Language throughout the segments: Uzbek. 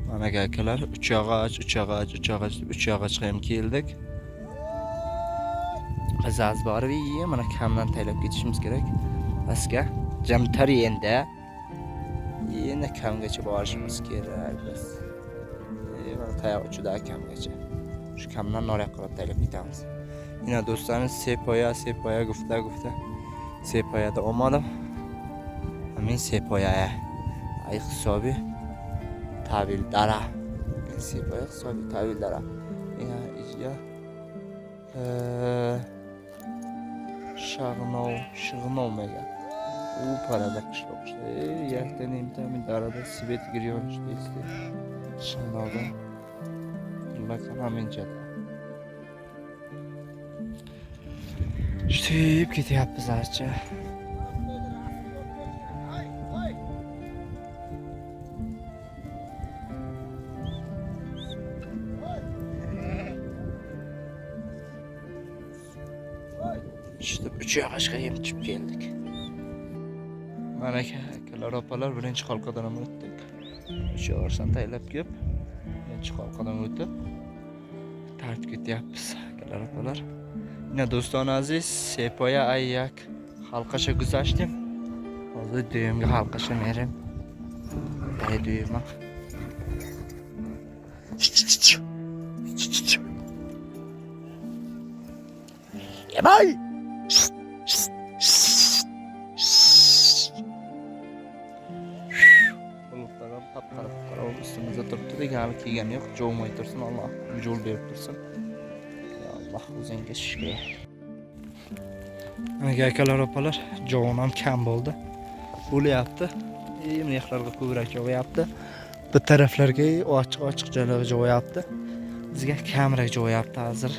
Mana akalar, uch yog'och ham keldik. Qizaz borib, mana kamdan taylab ketishimiz kerak. Baska, jamtar endi. Yana kamgacha borishimiz kerak biz. Mana tayoq uchida kamgacha. Shu kamdan nariyoq qarab taylab ketamiz. Yine do'stlarimiz sepoya gufta. Sepoyada olmadim. Men sepoya. Ay hisobi tavil dara. Sepoya hisobi tavil dara. Ina ijya Shag'nov mega. U parada qishloq işte. Yakdan imtamin darada svet giriyor işte. Shag'novda. Bakın hemen çatı. İşte hep ketyapmiz archa. İşte 3 yog'ochga yem tushib keldik. Mana akalar opalar birinchi halqadan o'tdik. 3 yog'ochdan taylab kelib, birinchi halqadan o'tib tartib ketyapmiz akalar opalar. Yine do'stona aziz, sepoya ayak halqacha guzashdim. Hozir düğümga halqacha merim. Ay düğüma. Yemay! Bulutlarım qapqara üstümüzde turibdi degan kelgani yo'q. Jo'may tursin, Alloh yo'l berib tursin. Ya Alloh o'zingga shukr. Mana akalar opalar, jo'nam kam bo'ldi. Bo'lyapti. Mehlarga ko'rak jo'yapti. Bu taraflarga ochiq joylar jo'yapti. Bizga kamroq jo'yapti hozir.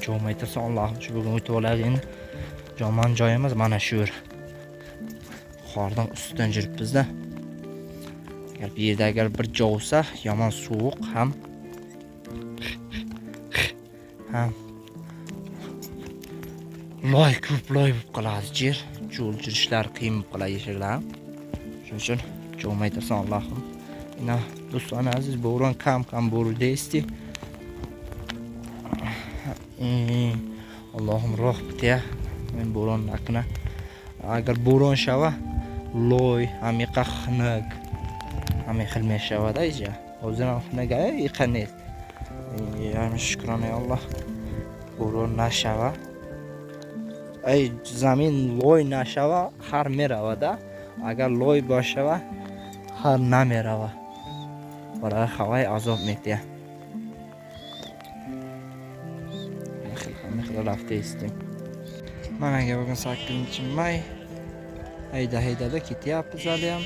Jo'may tursin, Alloh shu bugun o'tib oladigan jomon joyimiz mana shu yer. Qordan ustidan yuribmiz-da. Agar bu yerda bir jovsa, yomon sovuq ham loy ko'p loy bo'lib qoladi yer. Yo'l yurishlar qiyin bo'lib qoladi yeshaklar. Shuning uchun jo'may tursin, Allohim. Ina do'stona aziz, bo'ron kam bo'rildi esti. Allohim rahmatiya. Men bo'ron akna. Agar bo'ron shava loy amiqa xnag. Ami xilmay shavada ija. O'zim xnaga yiqanet. Yani şükrane Allah. Bo'ron nashava. Ay zamin loy nashava har meravada. Agar loy boshava har namerava. Bara havay azob metiya. Rafta istim. Mana bugun 8-may. Hayda ketyapmiz hali ham.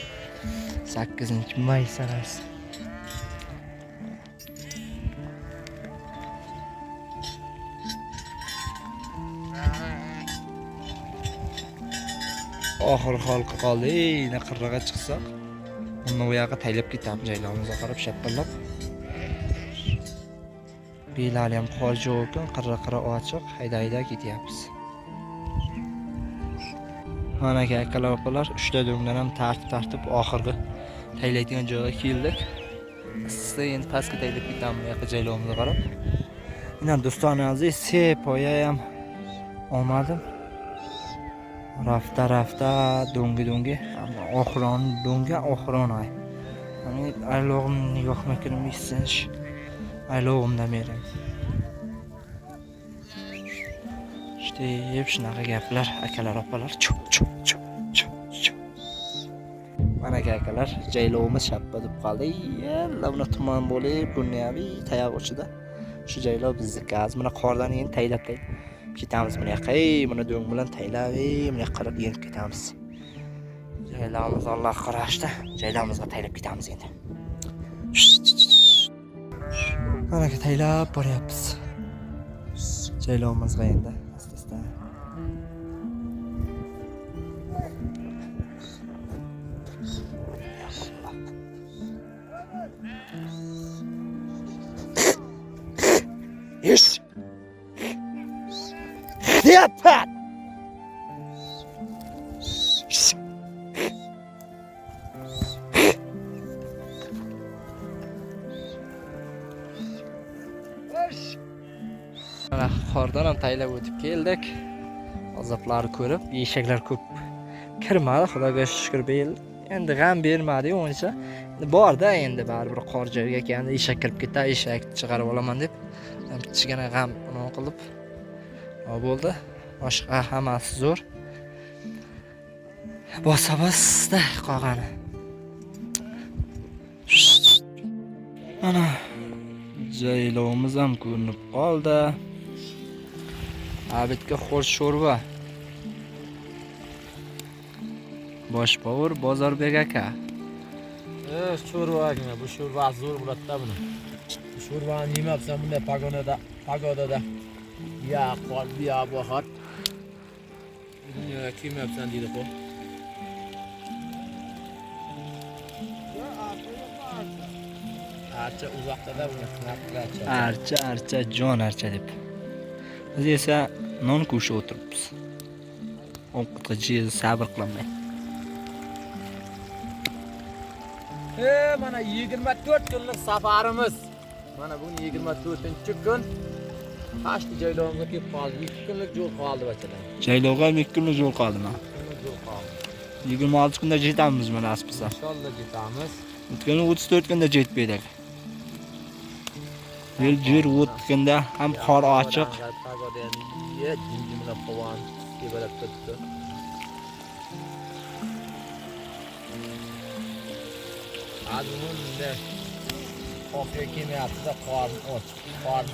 8-may sanasi. Oxir xalqi qoldi. Yine qirraga chiqsak, uni bu yoqqa taylab ketamiz, joylarimizga qarab shappallab. Belali ham qor yo'q, qirra ochiq, hayda ketyapmiz. Mana akalar opalar, 3 ta do'ngdan ham tartib oxirgi taylaydigan joyga keldik. Siz endi pastga taylab ketamiz, bu yoqqa joylarimizga qarab. Yine do'stona aziz, sepoya ham olmadim. Rafta dongi ama oxiron donga oxiron ay. Hani aylog'im yo'qmikin issinch. Aylog'imda merim. İşte hep shunaqa gaplar, akalar opalar. Chup. Mana akalar, jaylovimiz shappa deb qoldi. Yalla buni tuman bo'lib, bunyaviy tayoq uchida. Shu jaylov bizniki. Az mana qordan endi taylab ketamiz bu yoqqa. Mana do'ng bilan taylab, bu yoqqa qarab yenib ketamiz. Jaylovimiz Alloh qarashda, jaylovimizga taylab ketamiz endi. Mana taylab boryapmiz. Jaylovimizga endi asta-asta. Yes. Yapat. Mana qordan ham taylab o'tib keldik. Azoblarni ko'rib, eshaklar ko'p kirmadi, Xudoga shukr bu yil. Endi g'am bermadi o'ncha. Bor-da endi baribir qor joyiga kelganda eshak kirib ketar, eshakni chiqarib olaman deb kichkina g'am nima qilib bo'ldi. Boshqa hammasi zo'r. Bosa-bosda qolgani. Mana jaylovimiz ham ko'rinib qoldi. Abidga xo'sh sho'rva. Boshpovur Bozorbek aka. Sho'rva akna, bu sho'rva zo'r bo'ladi-da buni. Bu sho'rvani yemabsan bunday pagodada. Ya qalbi ya bahar. Dunyoga kiymayapsan deydi ku. Archa uzoqda buni qilib Archa jon archa deb. Biz esa non ko'shib o'tiribmiz. Ovqatga jiz sabr qilmay. Mana 24 kunlik safarimiz. Mana bugun 24-kun. Qashti jaylovimizga kelib qoldik. 2 kunlik yo'l qoldi bachalar. Jaylovga 2 kunlik yo'l qoldimi? 2 kunlik yo'l qoldi. 26 kunda jetamiz mana aspisa. Inshaalloh jetamiz. O'tgan 34 kunda jetib edik. Yil jir o'tganda ham qor ochiq. Jimjimlab qo'ygan, kebalab turibdi. Azmunda qo'rqib kelmayapti-da, qorni och.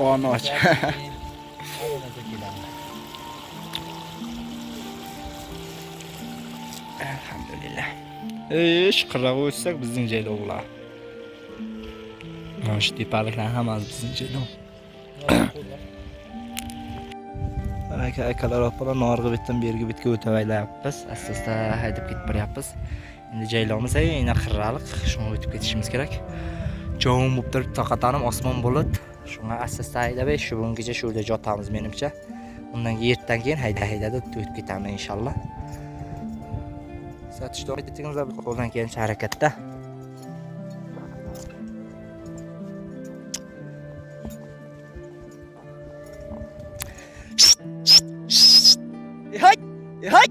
Qorni och. Alhamdulillah. Qirg'oq o'tsak bizning jaylovlar. Mana shu tepaliklar hammasi bizning jaylov. Akalar opalar norg'i bitdan bergi bitga o'tavaylayapmiz. Asta-asta haydab ketib boryapmiz. Endi jaylovimiz yana qirraliq, shunga o'tib ketishimiz kerak. Jovun bo'lib turib, taqatanim osmon bulut. Shunga asta-asta haydab, shu bungacha shu yerda jotamiz menimcha. Undan ertadan keyin hayda-haydada o'tib ketamiz inshaalloh. Satish davom ettiramiz, qo'ldan kelgancha harakatda. Hay! Hay!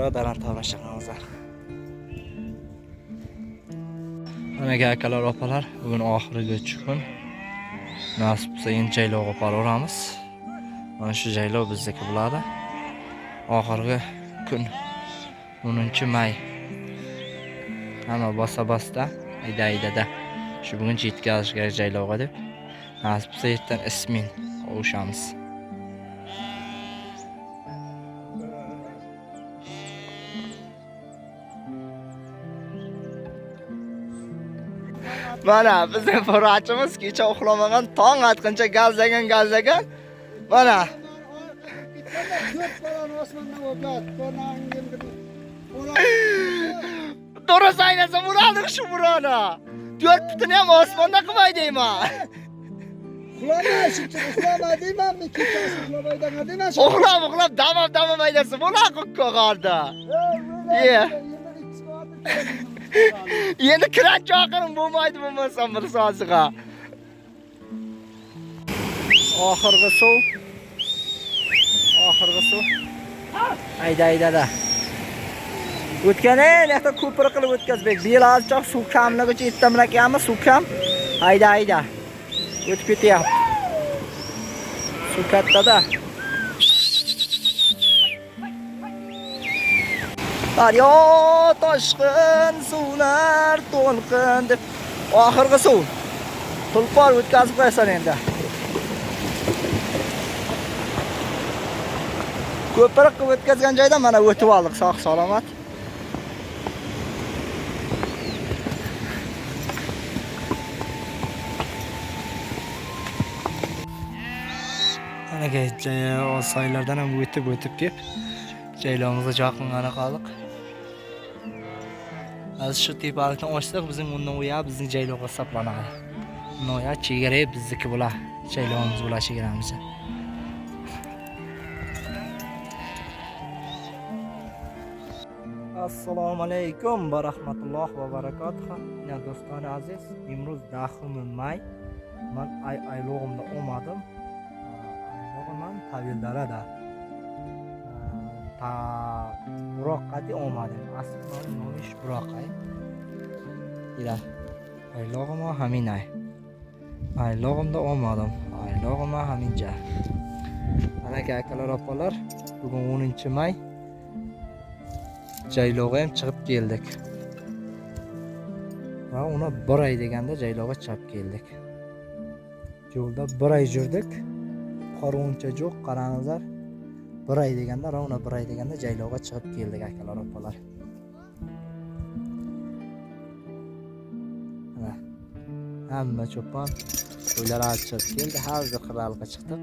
Rodaran tomoshabinimiz. Mana akalar opalar, bugun oxirgi kun. Nasib bo'lsa endi jaylovga boraveramiz. Mana shu jaylov bizniki bo'ladi. Oxirgi kun 10-may. Hamma bosa-bosda, ayda-aydada. Shu bugun yetkazish kerak jaylovga deb. Nasib bo'lsa ertadan ismin o'shamiz. Mana bizning forachimiz kecha uxlamagan, tong atqancha gazlagan. Mana To'g'ri saynasa bo'ladi shu buroni. 4 putini ham osmonda qilmay deyman. Uxlama deymanmi? Kechasi uxlamaydan deyman. Uxlab damam aydasi bo'ladi qo'qorda. Endi kirat joqirim bo'lmaydi bo'lmasam bir so'ziga. Oxirgi suv. Ayda-aydada. O'tgani, naqta ko'prik qilib o'tkazbek. Belazchoq suv kamligicha yettamlakanmi, suv kam. Ayda. O'tib ketyapti. Suv kattada. Daryo toshqin, suvlar to'lqin deb oxirgi suv. Tulpor o'tkazib qo'yasan endi. Ko'prik qilib o'tkazgan joyda mana o'tib oldik sog' salomat. Mana soylardan ham o'tib kelib jaylovimizga yaqingana qoldik. Az shu tepalikdan ochsak, bizning undan o'ya bizning jaylovga hisoblanadi. Noya chegara bizniki bo'lar. Jaylonimiz bilan chegaramiz. Assalomu alaykum va rahmatullohi va barakatuh. Ya do'stlar aziz, imroz 10 may men aylog'imda olmadim. Aylog'im tavildarada. Ta buroqqa olmadim. Aslida nomish buroqay. Ila aylog'im haminay. Aylog'imda olmadim. Aylog'im haminja. Mana akalar opalar, bugun 10 may. Jaylog'a ham chiqib keldik. Va uni bir oy deganda jaylog'a chiqib keldik. Yo'lda bir oy yurdik. Qor uncha yo'q, qarangizlar. Bir oy deganda, ravna bir oy deganda jaylog'a chiqib keldik akalar opalar. Mana hamma cho'pon qo'ylar chiqib keldi. Hozir qiralga chiqdik.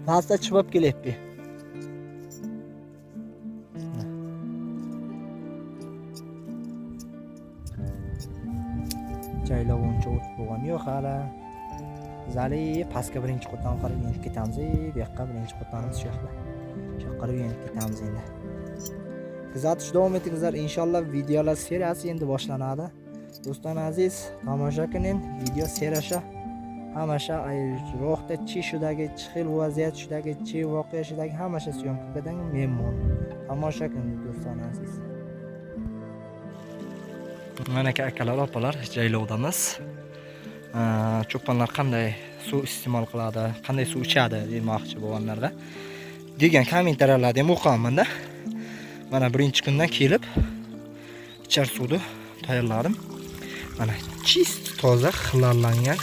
Pastda chiqib kelyapti. Jaylog' uncha o't bo'lgan yo'q hali. Zali pastga birinchi qo'tdan qarab yenib ketamiz. Bu yoqqa birinchi qo'ttanimiz shu yoqda. Shu yoqqa yenib ketamiz endi. Kuzatish davom etingizlar. Inshaalloh videolar seriyasi endi boshlanadi. Do'stlar aziz, tomosha qiling. Video seriyasi hamasha ro'xda chishudagi xil vaziyat shudagi chi voqea shudagi hamasha syomkadan memnun. Tomosha qiling do'stlar aziz. Mana akalar opalar jaylog'damiz. Cho'ponlar qanday suv iste'mol qiladi, qanday suv ichadi demoqchi bo'lganlarda degan kommentariylarni ham o'qiyman-da. Mana birinchi kundan kelib ichar suvni tayyorladim. Mana chist toza xilorlangan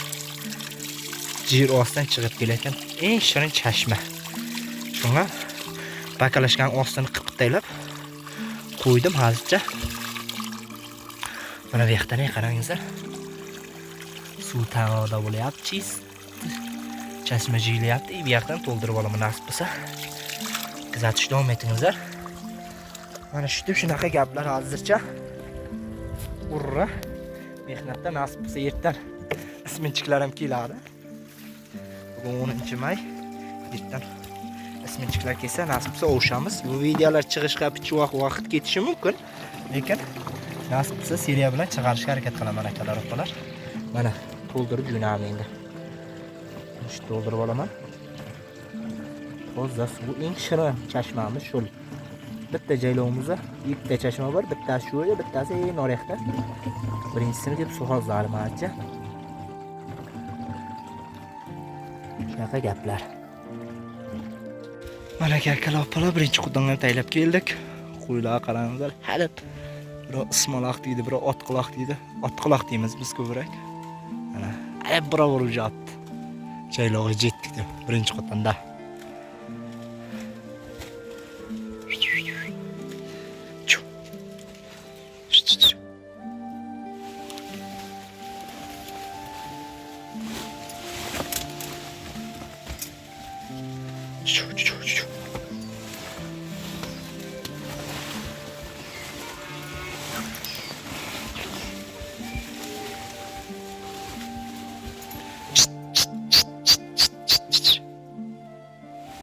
yer ostidan chiqib kelayotgan eng shirin chashma. Shunga bakalashgan ostini qipqitaylab qo'ydim hozircha. Mana bu yoqdan qarangizlar. Suv tavoda bo'lyapti, chist. Chashma jiyilyapti. Bu yoqdan to'ldirib olaman nasib bo'lsa. Kuzatish davom etingizlar. Mana shunaqa gaplar hozircha. Urra. Mehnatda nasib bo'lsa yerdan isminchiklar ham keladi. Bugun 10 may. Yerdan isminchiklar kelsa nasib bo'lsa o'shamiz. Bu videolar chiqishga pichoq vaqt ketishi mumkin, lekin nasib bo'lsa seriya bilan chiqarishga harakat qilaman akalar opalar. Mana to'ldirib yunaman endi. Shu to'ldirib olaman. Toza suv eng shirin chashmamiz shu. Bitta jaylog'imizda ikkita chashma bor, bittasi shu yerda, bittasi nariyoqda. Birinchisini deb suv hozirlarim hozircha. Shunaqa gaplar. Mana akalar opalar birinchi quddan taylab keldik. Qo'ylar qarangizlar, hali bir ismaloq deydi, bir otquloq deydi. Otquloq deymiz biz ko'proq. Mana hali birov urib yotdi. Jaylog'a jetdik deb birinchi qotanda.